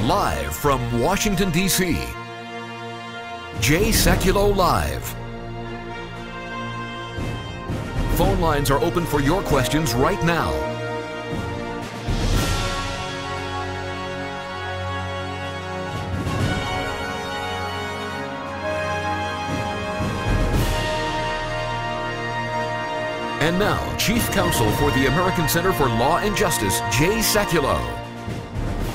Live from Washington, D.C., Sekulow Live. Phone lines are open for your questions right now. And now, Chief Counsel for the American Center for Law and Justice, Sekulow.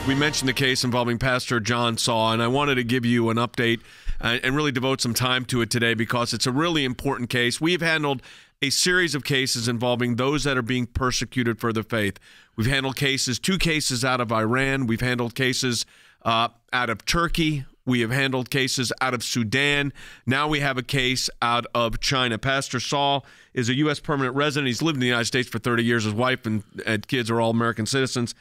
We mentioned the case involving Pastor John Cao, and I wanted to give you an update and really devote some time to it today because it's a really important case. We've handled a series of cases involving those that are being persecuted for their faith. We've handled cases, 2 cases out of Iran. We've handled cases out of Turkey. We have handled cases out of Sudan. Now we have a case out of China. Pastor Cao is a U.S. permanent resident. He's lived in the United States for 30 years. His wife and kids are all American citizens.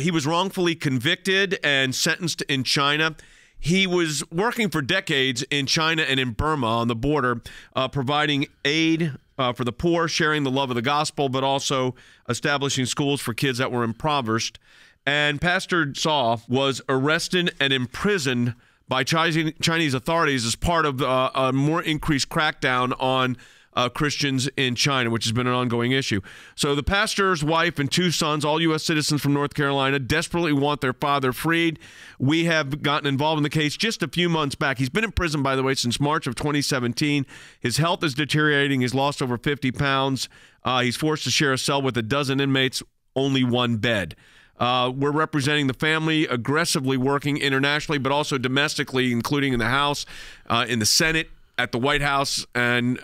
He was wrongfully convicted and sentenced in China. He was working for decades in China and in Burma on the border, providing aid for the poor, sharing the love of the gospel, but also establishing schools for kids that were impoverished. And Pastor Cao was arrested and imprisoned by Chinese authorities as part of a more increased crackdown on Christians in China, which has been an ongoing issue. So the pastor's wife and 2 sons, all U.S. citizens from North Carolina, desperately want their father freed. We have gotten involved in the case just a few months back. He's been in prison, by the way, since March of 2017. His health is deteriorating. He's lost over 50 pounds. He's forced to share a cell with a dozen inmates, only 1 bed. We're representing the family, aggressively working internationally, but also domestically, including in the House, in the Senate, at the White House, and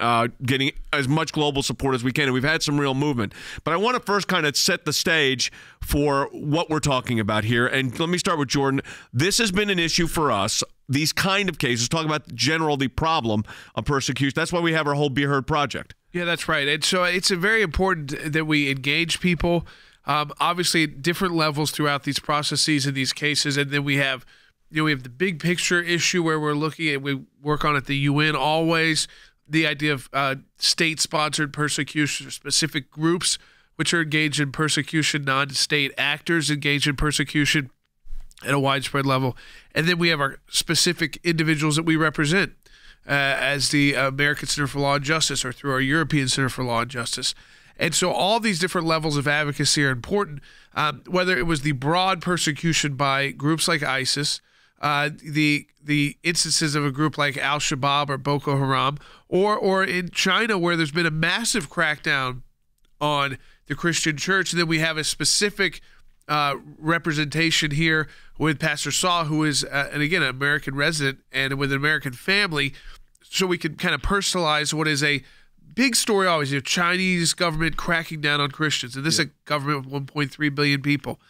getting as much global support as we can. And we've had some real movement. But I want to first kind of set the stage for what we're talking about here. And let me start with Jordan. This has been an issue for us, these kind of cases, talk about the problem of persecution. That's why we have our whole Be Heard project. Yeah, that's right. And so it's very important that we engage people, obviously at different levels throughout these processes and these cases. And then we have we have the big picture issue where we're looking at, we work on at the UN always, the idea of state-sponsored persecution, specific groups which are engaged in persecution, non-state actors engaged in persecution at a widespread level. And then we have our specific individuals that we represent as the American Center for Law and Justice or through our European Center for Law and Justice. And so all these different levels of advocacy are important, whether it was the broad persecution by groups like ISIS, the instances of a group like Al-Shabaab or Boko Haram, or in China where there's been a massive crackdown on the Christian church. And then we have a specific representation here with Pastor Cao, who is, and again, an American resident and with an American family, so we can kind of personalize what is a big story always, Chinese government cracking down on Christians. And this is a government with 1.3 billion people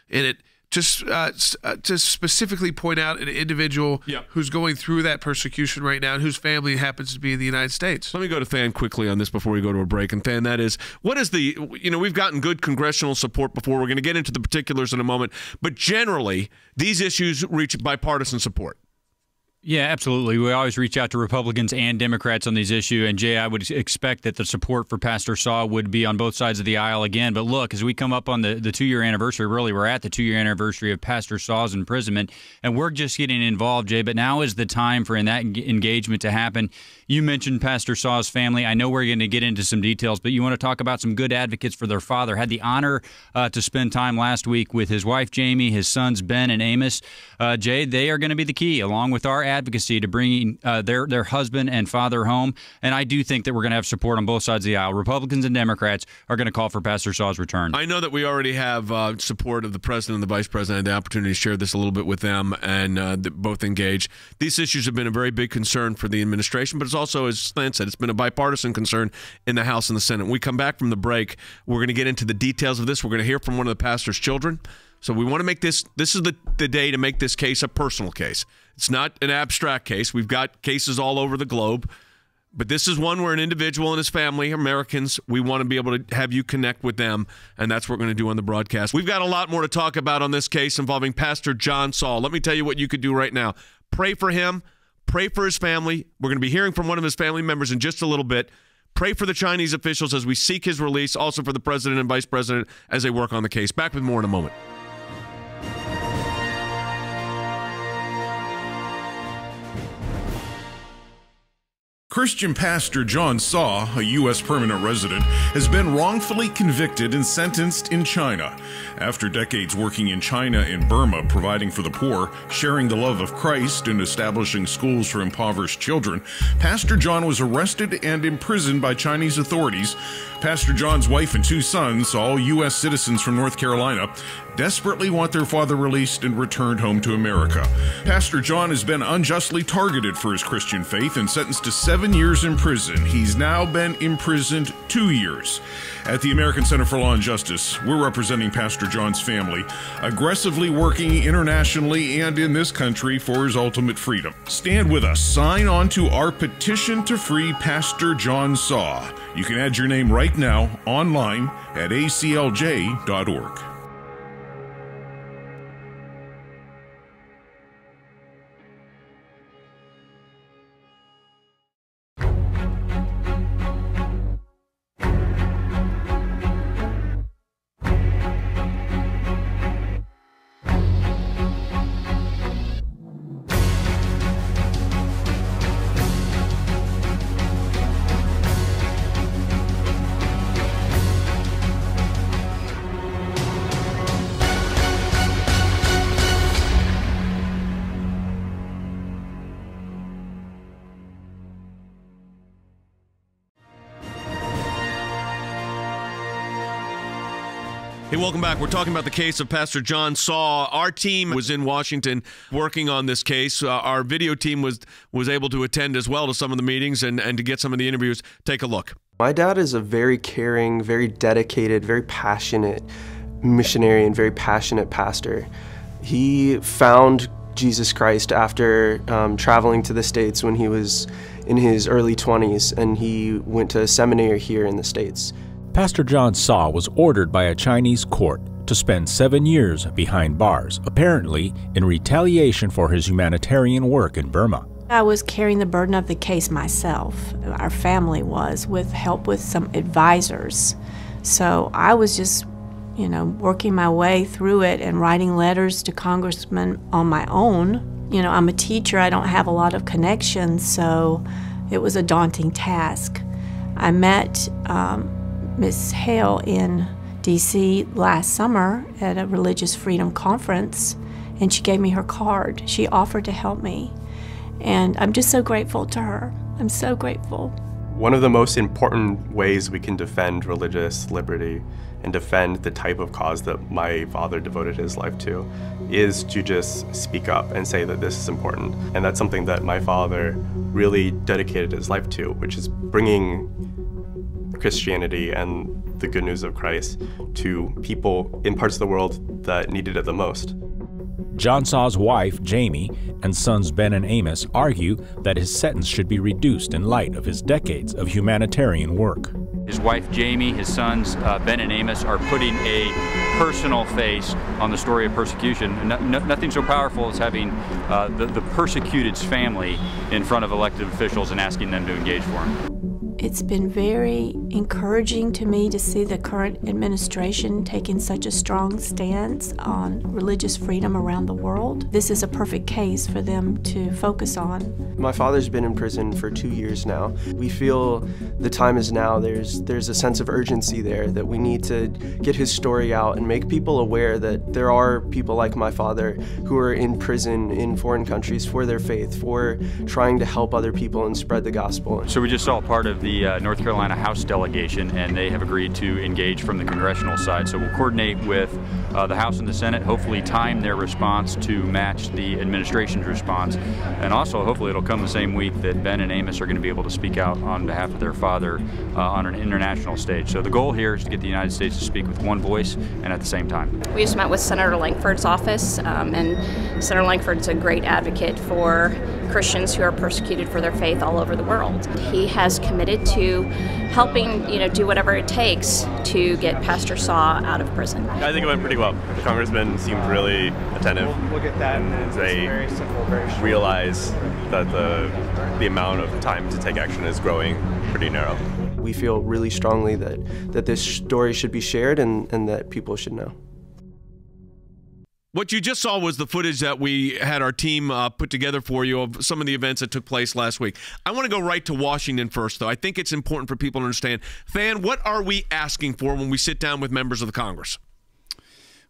in it. Just to specifically point out an individual who's going through that persecution right now and whose family happens to be in the United States. Let me go to Than quickly on this before we go to a break. And Than, that is, what is the, we've gotten good congressional support before. We're going to get into the particulars in a moment. But generally, these issues reach bipartisan support. Yeah, absolutely. We always reach out to Republicans and Democrats on these issues. And, Jay, I would expect that the support for Pastor Cao would be on both sides of the aisle again. But look, as we come up on the 2-year anniversary, really we're at the 2-year anniversary of Pastor Cao's imprisonment, and we're just getting involved, Jay. But now is the time for that engagement to happen. You mentioned Pastor Cao's family. I know we're going to get into some details, but you want to talk about some good advocates for their father. Had the honor to spend time last week with his wife, Jamie, his sons, Ben and Amos. Jay, they are going to be the key, along with our advocacy, to bringing their husband and father home. And I do think that we're going to have support on both sides of the aisle. Republicans and Democrats are going to call for Pastor Cao's return. I know that we already have support of the president and the vice president. The opportunity to share this a little bit with them and both engage. These issues have been a very big concern for the administration, but it's also, as Lance said, it's been a bipartisan concern in the House and the Senate. When we come back from the break, we're going to get into the details of this. We're going to hear from one of the pastor's children. So we want to make this is the day to make this case a personal case. It's not an abstract case. We've got cases all over the globe, but this is one where an individual and his family, Americans, we want to be able to have you connect with them, and that's what we're going to do on the broadcast. We've got a lot more to talk about on this case involving Pastor John Cao. Let me tell you what you could do right now. Pray for him. Pray for his family. We're going to be hearing from one of his family members in just a little bit. Pray for the Chinese officials as we seek his release, also for the president and vice president as they work on the case. Back with more in a moment. Christian pastor John Cao, a U.S. permanent resident, has been wrongfully convicted and sentenced in China. After decades working in China and Burma, providing for the poor, sharing the love of Christ, and establishing schools for impoverished children, Pastor John was arrested and imprisoned by Chinese authorities. Pastor John's wife and two sons, all U.S. citizens from North Carolina, desperately want their father released and returned home to America. Pastor John has been unjustly targeted for his Christian faith and sentenced to 7 years in prison. He's now been imprisoned 2 years. At the American Center for Law and Justice, we're representing Pastor John's family, aggressively working internationally and in this country for his ultimate freedom. Stand with us. Sign on to our petition to free Pastor John Cao. You can add your name right now online at aclj.org. Hey, welcome back. We're talking about the case of Pastor John Cao. Our team was in Washington working on this case. Our video team was able to attend as well to some of the meetings and to get some of the interviews. Take a look. My dad is a very caring, very dedicated, very passionate missionary and very passionate pastor. He found Jesus Christ after traveling to the States when he was in his early 20s, and he went to a seminary here in the States. Pastor John Cao was ordered by a Chinese court to spend 7 years behind bars, apparently in retaliation for his humanitarian work in Burma. I was carrying the burden of the case myself. Our family was, with help with some advisors. So I was just, working my way through it and writing letters to congressmen on my own. I'm a teacher, I don't have a lot of connections, so it was a daunting task. I met Ms. Hale in D.C. last summer at a religious freedom conference, and she gave me her card. She offered to help me, and I'm just so grateful to her. I'm so grateful. One of the most important ways we can defend religious liberty and defend the type of cause that my father devoted his life to is to just speak up and say that this is important. And that's something that my father really dedicated his life to, which is bringing Christianity and the good news of Christ to people in parts of the world that needed it the most. John Cao's wife, Jamie, and sons Ben and Amos argue that his sentence should be reduced in light of his decades of humanitarian work. His wife, Jamie, his sons, Ben and Amos, are putting a personal face on the story of persecution. Nothing so powerful as having the persecuted's family in front of elected officials and asking them to engage for him. It's been very encouraging to me to see the current administration taking such a strong stance on religious freedom around the world. This is a perfect case for them to focus on. My father's been in prison for 2 years now. We feel the time is now. There's a sense of urgency there that we need to get his story out and make people aware that there are people like my father who are in prison in foreign countries for their faith, for trying to help other people and spread the gospel. So we just saw part of the North Carolina House delegation, and they have agreed to engage from the congressional side. So we'll coordinate with the House and the Senate, hopefully time their response to match the administration's response. And also, hopefully it'll come the same week that Ben and Amos are going to be able to speak out on behalf of their father on an international stage. So the goal here is to get the United States to speak with one voice and at the same time. We just met with Senator Lankford's office, and Senator Lankford's a great advocate for Christians who are persecuted for their faith all over the world. He has committed to helping, do whatever it takes to get Pastor Cao out of prison. I think it went pretty well. The congressman seemed really attentive. We'll get that. And they realize that the amount of time to take action is growing pretty narrow. We feel really strongly that this story should be shared and that people should know. What you just saw was the footage that we had our team put together for you of some of the events that took place last week. I want to go right to Washington first, though. I think it's important for people to understand. Fan, what are we asking for when we sit down with members of the Congress?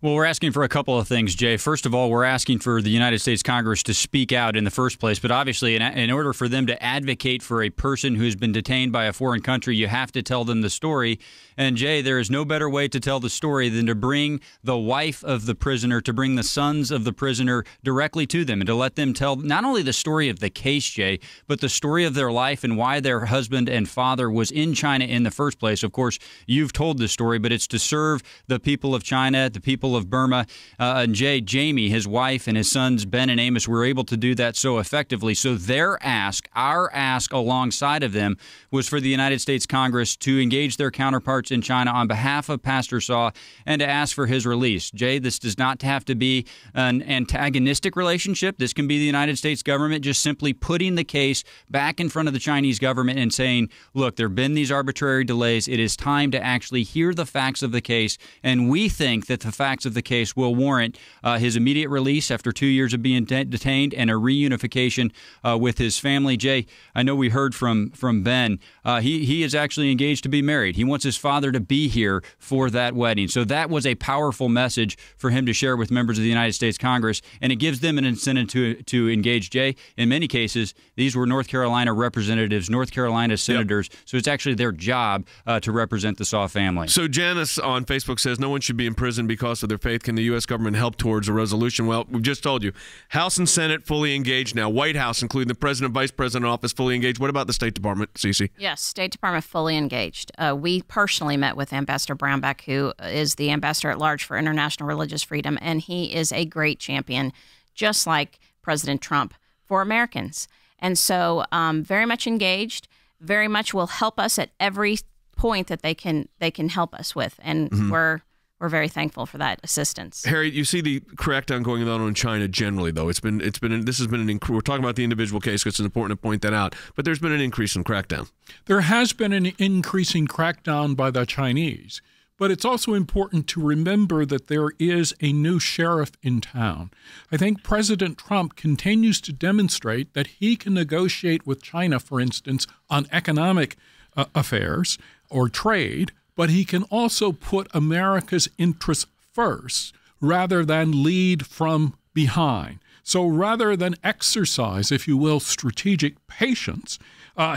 Well, we're asking for a couple of things, Jay. First of all, we're asking for the United States Congress to speak out in the first place. But obviously, in order for them to advocate for a person who's been detained by a foreign country, you have to tell them the story. And, Jay, there is no better way to tell the story than to bring the wife of the prisoner, to bring the sons of the prisoner directly to them and to let them tell not only the story of the case, Jay, but the story of their life and why their husband and father was in China in the first place. Of course, you've told the story, but it's to serve the people of China, the people of Burma. And Jay, Jamie, his wife, and his sons, Ben and Amos, were able to do that so effectively. So their ask, our ask alongside of them, was for the United States Congress to engage their counterparts in China on behalf of Pastor Cao and to ask for his release. Jay, this does not have to be an antagonistic relationship. This can be the United States government just simply putting the case back in front of the Chinese government and saying, look, there have been these arbitrary delays. It is time to actually hear the facts of the case, and we think that the facts of the case will warrant his immediate release after 2 years of being detained and a reunification with his family. Jay, I know we heard from Ben. He is actually engaged to be married. He wants his father to be here for that wedding. So that was a powerful message for him to share with members of the United States Congress, and it gives them an incentive to engage. Jay, in many cases, these were North Carolina representatives, North Carolina senators, so it's actually their job to represent the Cao family. So Janice on Facebook says no one should be in prison because of their faith. Can the U.S. government help towards a resolution? Well, we've just told you. House and Senate fully engaged now. White House, including the President, Vice President office, fully engaged. What about the State Department, Cece? Yes, State Department fully engaged. We personally met with Ambassador Brownback, who is the Ambassador at Large for International Religious Freedom, and he is a great champion, just like President Trump, for Americans. And so very much engaged, very much will help us at every point that they can help us with. And we're very thankful for that assistance. Harry, you see the crackdown going on in China we're talking about the individual case because it's important to point that out, but there's been an increase in crackdown. There has been an increasing crackdown by the Chinese, but it's also important to remember that there is a new sheriff in town. I think President Trump continues to demonstrate that he can negotiate with China, for instance, on economic affairs or trade, but he can also put America's interests first rather than lead from behind. So rather than exercise, if you will, strategic patience,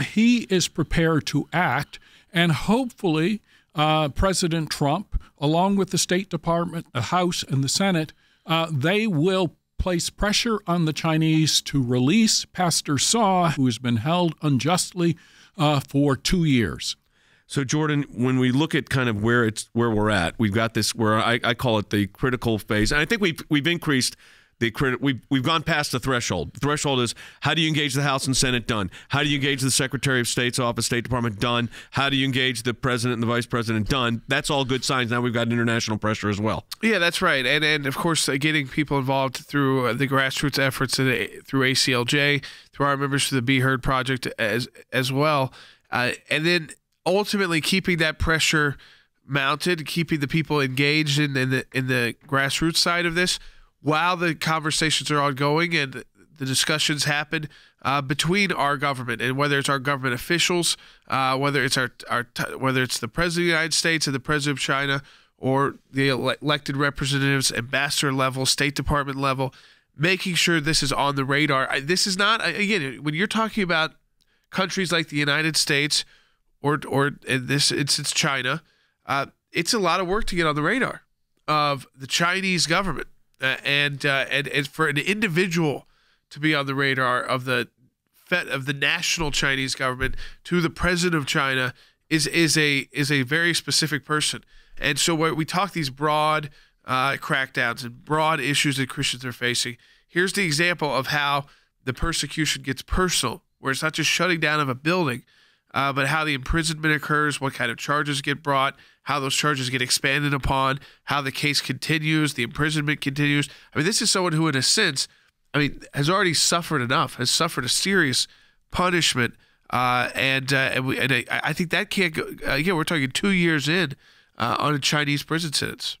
he is prepared to act, and hopefully President Trump, along with the State Department, the House, and the Senate, they will place pressure on the Chinese to release Pastor Cao, who has been held unjustly for 2 years. So, Jordan, when we look at kind of where we're at, we've got this where I call it the critical phase, and I think we've increased we've gone past the threshold. The threshold is how do you engage the House and Senate? Done. How do you engage the Secretary of State's office, State Department? Done. How do you engage the President and the Vice President? Done. That's all good signs. Now we've got international pressure as well. Yeah, that's right. And of course, getting people involved through the grassroots efforts through ACLJ, through our members of the Be Heard Project as well. And then ultimately keeping that pressure mounted, keeping the people engaged in the grassroots side of this, while the conversations are ongoing and the discussions happen between our government, and whether it's our government officials, whether it's whether it's the President of the United States and the President of China, or the elected representatives, ambassador level, State Department level, making sure this is on the radar. This is not, again, when you're talking about countries like the United States or in this instance China, it's a lot of work to get on the radar of the Chinese government. And for an individual to be on the radar of the national Chinese government to the president of China is a very specific person. And so when we talk these broad crackdowns and broad issues that Christians are facing, here's the example of how the persecution gets personal, where it's not just shutting down of a building, but how the imprisonment occurs, what kind of charges get brought, how those charges get expanded upon, how the case continues, the imprisonment continues. I mean, this is someone who, in a sense, has already suffered enough, has suffered a serious punishment, and I think that can't go. Again, we're talking 2 years in on a Chinese prison sentence.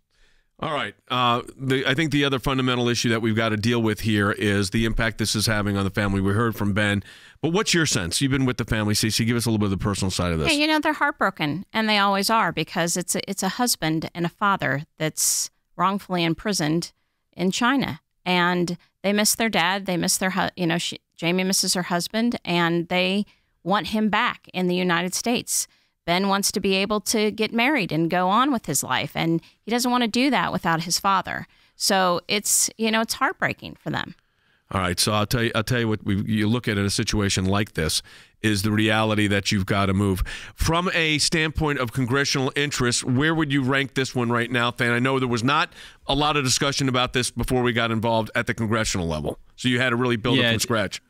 All right. I think the other fundamental issue that we've got to deal with here is the impact this is having on the family. We heard from Ben, but what's your sense? You've been with the family, Cece. Give us a little bit of the personal side of this. Yeah, you know, they're heartbroken, and they always are, because it's a husband and a father that's wrongfully imprisoned in China, and they miss their dad. They miss their, Jamie misses her husband, and they want him back in the United States. Ben wants to be able to get married and go on with his life, and he doesn't want to do that without his father. So it's heartbreaking for them. All right, so I'll tell you what you look at in a situation like this is the reality that you've got to move. From a standpoint of congressional interest, where would you rank this one right now, Than? I know there was not a lot of discussion about this before we got involved at the congressional level, so you had to really build it from scratch.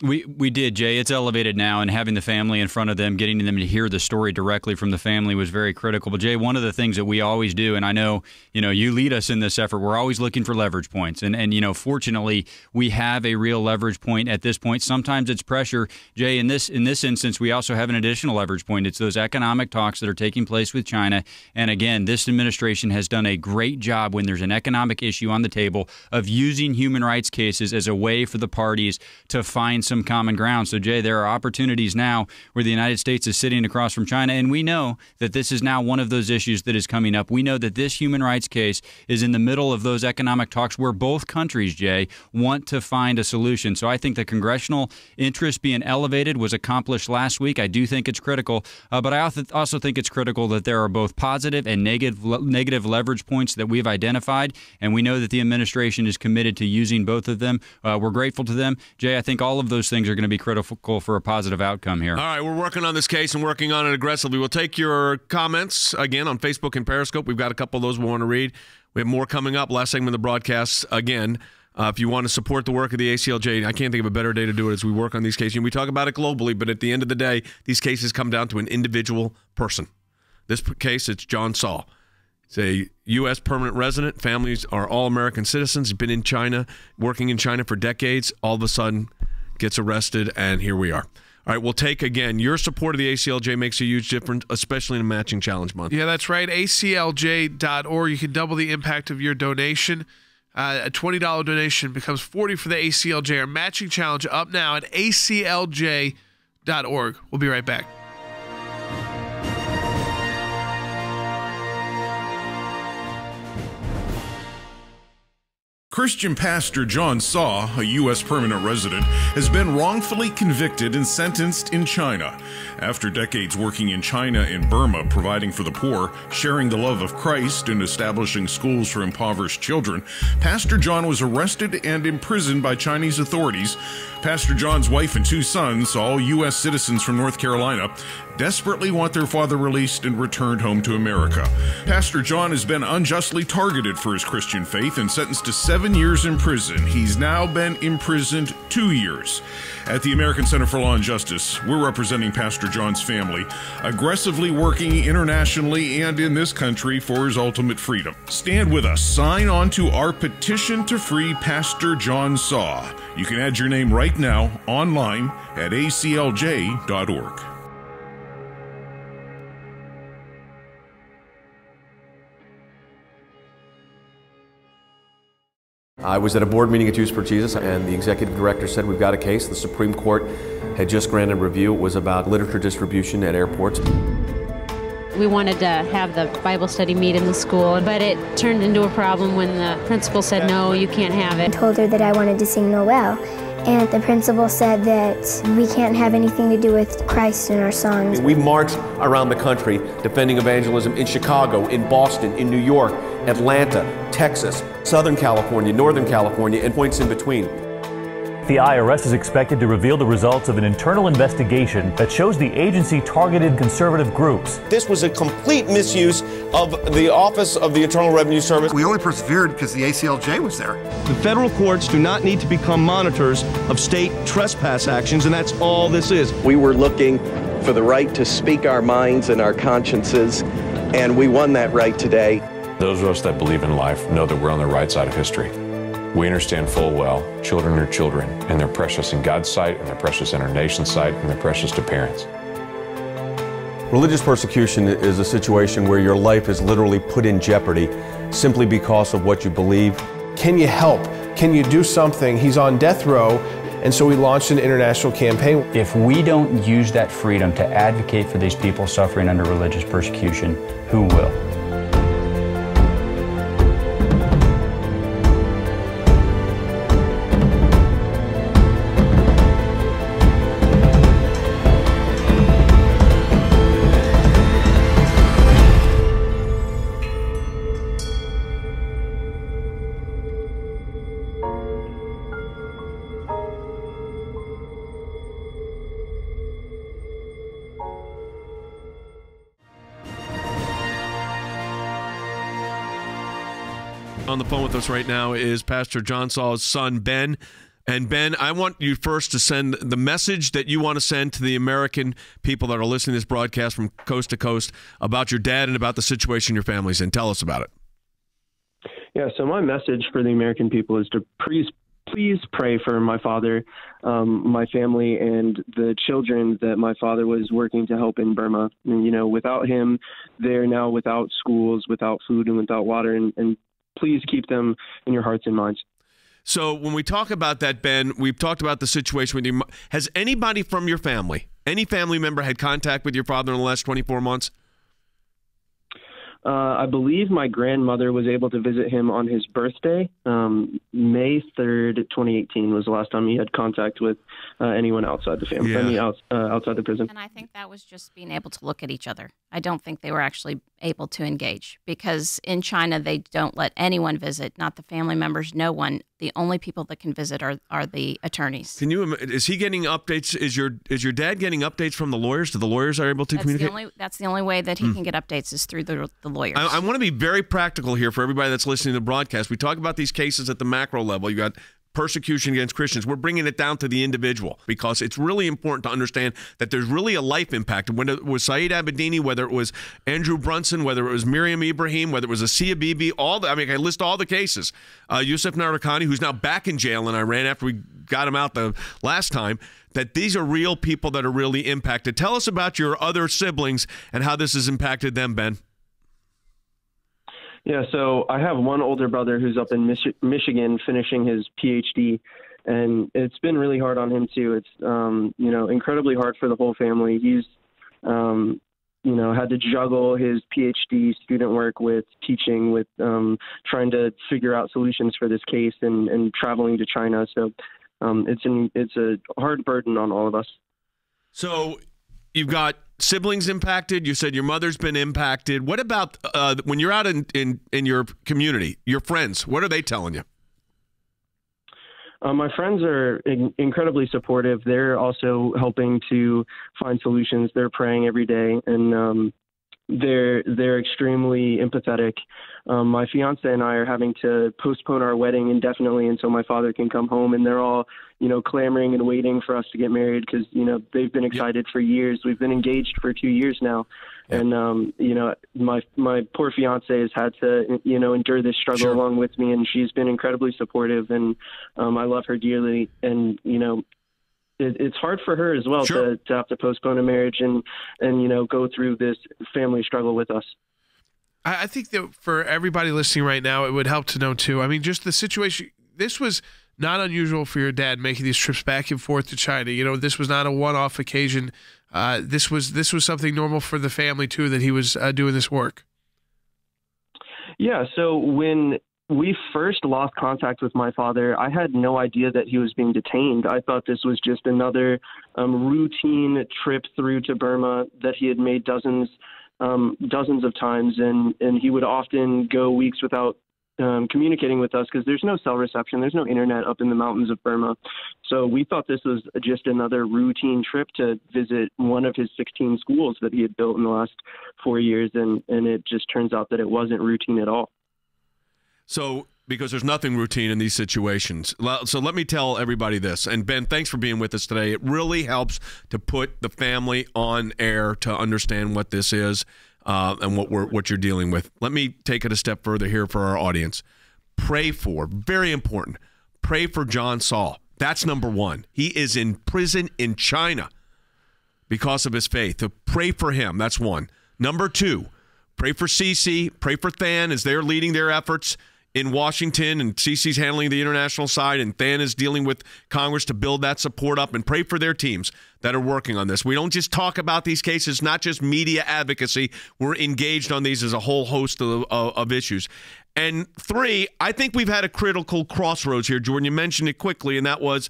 We did, Jay. It's elevated now, and having the family in front of them, getting them to hear the story directly from the family was very critical. But, Jay, one of the things that we always do, and I know, you lead us in this effort, we're always looking for leverage points. And fortunately, we have a real leverage point at this point. Sometimes it's pressure. Jay, in this instance, we also have an additional leverage point. It's those economic talks that are taking place with China. And, again, this administration has done a great job when there's an economic issue on the table of using human rights cases as a way for the parties to find some common ground. So, Jay, there are opportunities now where the United States is sitting across from China, and we know that this is now one of those issues that is coming up. We know that this human rights case is in the middle of those economic talks where both countries, Jay, want to find a solution. So I think the congressional interest being elevated was accomplished last week. I do think it's critical, but I also think it's critical that there are both positive and negative leverage points that we've identified, and we know that the administration is committed to using both of them. We're grateful to them. Jay, I think all of those things are going to be critical for a positive outcome here. All right, we're working on this case and working on it aggressively. We'll take your comments again on Facebook and Periscope. We've got a couple of those we want to read. We have more coming up. Last segment of the broadcast again. If you want to support the work of the ACLJ, I can't think of a better day to do it as we work on these cases. And we talk about it globally, but at the end of the day, these cases come down to an individual person. This case, it's John Cao. He's a U.S. permanent resident. Families are all American citizens. He's been in China, working in China for decades. All of a sudden, gets arrested, and here we are. All right, we'll take, again, your support of the ACLJ makes a huge difference, especially in a matching challenge month. Yeah, that's right, aclj.org. You can double the impact of your donation. A $20 donation becomes $40 for the ACLJ. Our matching challenge up now at aclj.org. We'll be right back. Christian Pastor John Cao, a U.S. permanent resident, has been wrongfully convicted and sentenced in China. After decades working in China and Burma, providing for the poor, sharing the love of Christ, and establishing schools for impoverished children, Pastor John was arrested and imprisoned by Chinese authorities. Pastor John's wife and two sons, all U.S. citizens from North Carolina, desperately want their father released and returned home to America. Pastor John has been unjustly targeted for his Christian faith and sentenced to 7 years in prison. He's now been imprisoned 2 years. At the American Center for Law and Justice, we're representing Pastor John's family, aggressively working internationally and in this country for his ultimate freedom. Stand with us. Sign on to our petition to free Pastor John Cao. You can add your name right now online at aclj.org. I was at a board meeting at Jews for Jesus, and the executive director said, we've got a case. The Supreme Court had just granted review. It was about literature distribution at airports. We wanted to have the Bible study meet in the school, but it turned into a problem when the principal said, no, you can't have it. I told her that I wanted to sing Noel, and the principal said that we can't have anything to do with Christ in our songs. We marched around the country defending evangelism in Chicago, in Boston, in New York, Atlanta, Texas, Southern California, Northern California, and points in between. The IRS is expected to reveal the results of an internal investigation that shows the agency targeted conservative groups. This was a complete misuse of the Office of the Internal Revenue Service. We only persevered because the ACLJ was there. The federal courts do not need to become monitors of state trespass actions, and that's all this is. We were looking for the right to speak our minds and our consciences, and we won that right today. Those of us that believe in life know that we're on the right side of history. We understand full well children are children, and they're precious in God's sight, and they're precious in our nation's sight, and they're precious to parents. Religious persecution is a situation where your life is literally put in jeopardy simply because of what you believe. Can you help? Can you do something? He's on death row, and so we launched an international campaign. If we don't use that freedom to advocate for these people suffering under religious persecution, who will? On the phone with us right now is Pastor John Cao's son, Ben. And Ben, I want you first to send the message that you want to send to the American people that are listening to this broadcast from coast to coast about your dad and about the situation your family's in. Tell us about it. Yeah, so my message for the American people is to please pray for my father, my family, and the children that my father was working to help in Burma. And, you know, without him, they're now without schools, without food, and without water. And please keep them in your hearts and minds. So when we talk about that, Ben, we've talked about the situation with you. Has anybody from your family, any family member had contact with your father in the last 24 months? I believe my grandmother was able to visit him on his birthday. May 3rd, 2018 was the last time he had contact with anyone outside the family, outside the prison. And I think that was just being able to look at each other. I don't think they were actually able to engage, because in China, they don't let anyone visit, not the family members, no one. The only people that can visit are the attorneys. Is he getting updates? Is your dad getting updates from the lawyers? Do the lawyers are able to communicate? That's the only way that he can get updates is through the lawyers. I want to be very practical here for everybody that's listening to the broadcast. We talk about these cases at the macro level. You got persecution against Christians. We're bringing it down to the individual, because it's really important to understand that there's really a life impact. When it was Saeed Abedini, whether it was Andrew Brunson, whether it was Miriam Ibrahim, whether it was Asia Bibi, I list all the cases. Yusuf Narakani, who's now back in jail in Iran after we got him out the last time, that these are real people that are really impacted. Tell us about your other siblings and how this has impacted them, Ben. Yeah, so I have one older brother who's up in Michigan finishing his PhD, and it's been really hard on him too. It's incredibly hard for the whole family. He's had to juggle his PhD student work with teaching, with trying to figure out solutions for this case, and traveling to China. So it's a hard burden on all of us. So you've got siblings impacted. You said your mother's been impacted. What about when you're out in your community, your friends? What are they telling you? My friends are incredibly supportive. They're also helping to find solutions. They're praying every day, and they're extremely empathetic. My fiance and I are having to postpone our wedding indefinitely until my father can come home, and they're all, clamoring and waiting for us to get married because, they've been excited for years. We've been engaged for 2 years now. And, my poor fiance has had to, endure this struggle along with me, and she's been incredibly supportive, and I love her dearly. And, it's hard for her as well to have to postpone a marriage and go through this family struggle with us. I think that for everybody listening right now, it would help to know too. I mean, just the situation. This was not unusual for your dad making these trips back and forth to China. This was not a one-off occasion. This was something normal for the family too, that he was doing this work. Yeah. So when we first lost contact with my father, I had no idea that he was being detained. I thought this was just another routine trip through to Burma that he had made dozens of times, and he would often go weeks without communicating with us because there's no cell reception, there's no internet up in the mountains of Burma. So we thought this was just another routine trip to visit one of his 16 schools that he had built in the last 4 years, and it just turns out that it wasn't routine at all. So, because there's nothing routine in these situations. So let me tell everybody this. And Ben, thanks for being with us today. It really helps to put the family on air to understand what this is and what you're dealing with. Let me take it a step further here for our audience. Pray for, very important, pray for John Cao. That's number one. He is in prison in China because of his faith. So pray for him. That's one. Number two, pray for Cece, pray for Than as they're leading their efforts in Washington, and Cece's handling the international side, and Than is dealing with Congress to build that support up, and pray for their teams that are working on this. We don't just talk about these cases, not just media advocacy. We're engaged on these as a whole host of issues. And three, I think we've had a critical crossroads here, Jordan. You mentioned it quickly, and that was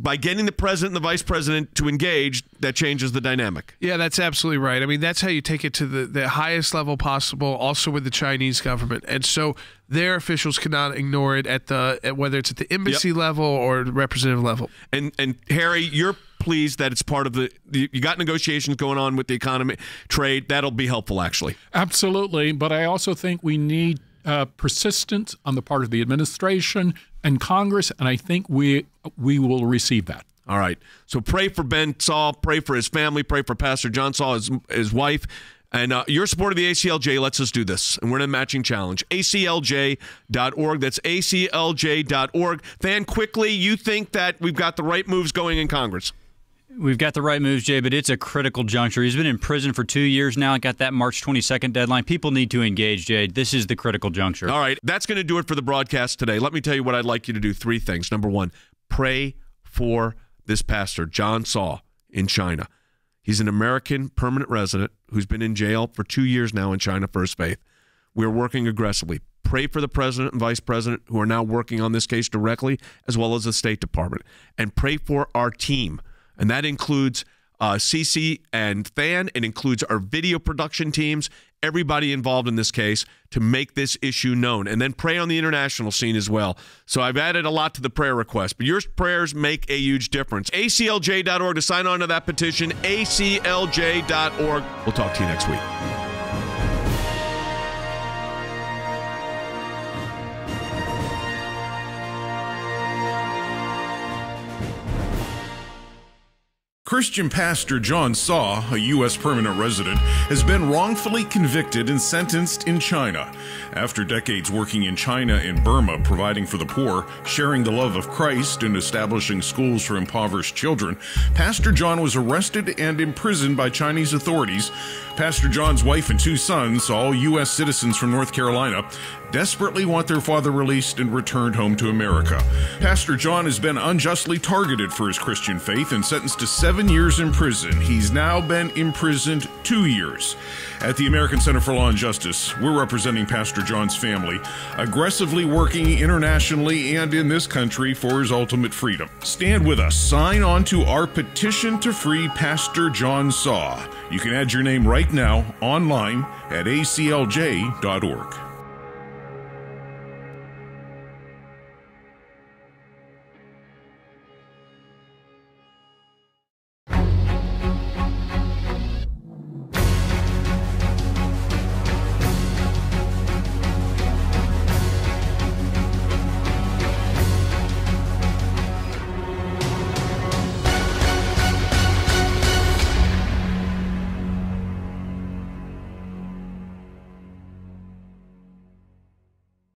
by getting the president and the vice president to engage, that changes the dynamic. Yeah, that's absolutely right. I mean, that's how you take it to the highest level possible, also with the Chinese government. And so their officials cannot ignore it at whether it's at the embassy level or representative level. And Harry, you're pleased that it's part of you got negotiations going on with the economy, trade. That'll be helpful, actually. Absolutely. But I also think we need persistence on the part of the administration and Congress, and I think we will receive that. All right. So pray for Ben Cao, pray for his family, pray for Pastor John Cao, his wife. And your support of the ACLJ lets us do this. And we're in a matching challenge. ACLJ.org. That's ACLJ.org. Than, quickly, you think that we've got the right moves going in Congress? We've got the right moves, Jay, but it's a critical juncture. He's been in prison for 2 years now. Got that March 22nd deadline. People need to engage, Jay. This is the critical juncture. All right. That's going to do it for the broadcast today. Let me tell you what I'd like you to do. 3 things. Number 1, pray for this pastor, John Cao, in China. He's an American permanent resident who's been in jail for 2 years now in China for his faith. We're working aggressively. Pray for the president and vice president who are now working on this case directly, as well as the State Department. And pray for our team. And that includes Cece and Than. It includes our video production teams, everybody involved in this case, to make this issue known. And then pray on the international scene as well. So I've added a lot to the prayer request, but your prayers make a huge difference. ACLJ.org to sign on to that petition. ACLJ.org. We'll talk to you next week. Christian Pastor John Cao, a U.S. permanent resident, has been wrongfully convicted and sentenced in China. After decades working in China and Burma, providing for the poor, sharing the love of Christ, and establishing schools for impoverished children, Pastor John was arrested and imprisoned by Chinese authorities. Pastor John's wife and 2 sons, all U.S. citizens from North Carolina, desperately want their father released and returned home to America. Pastor John has been unjustly targeted for his Christian faith and sentenced to 7 years in prison. He's now been imprisoned 2 years. At the American Center for Law and Justice, we're representing Pastor John's family, aggressively working internationally and in this country for his ultimate freedom. Stand with us. Sign on to our petition to free Pastor John Cao. You can add your name right now online at aclj.org.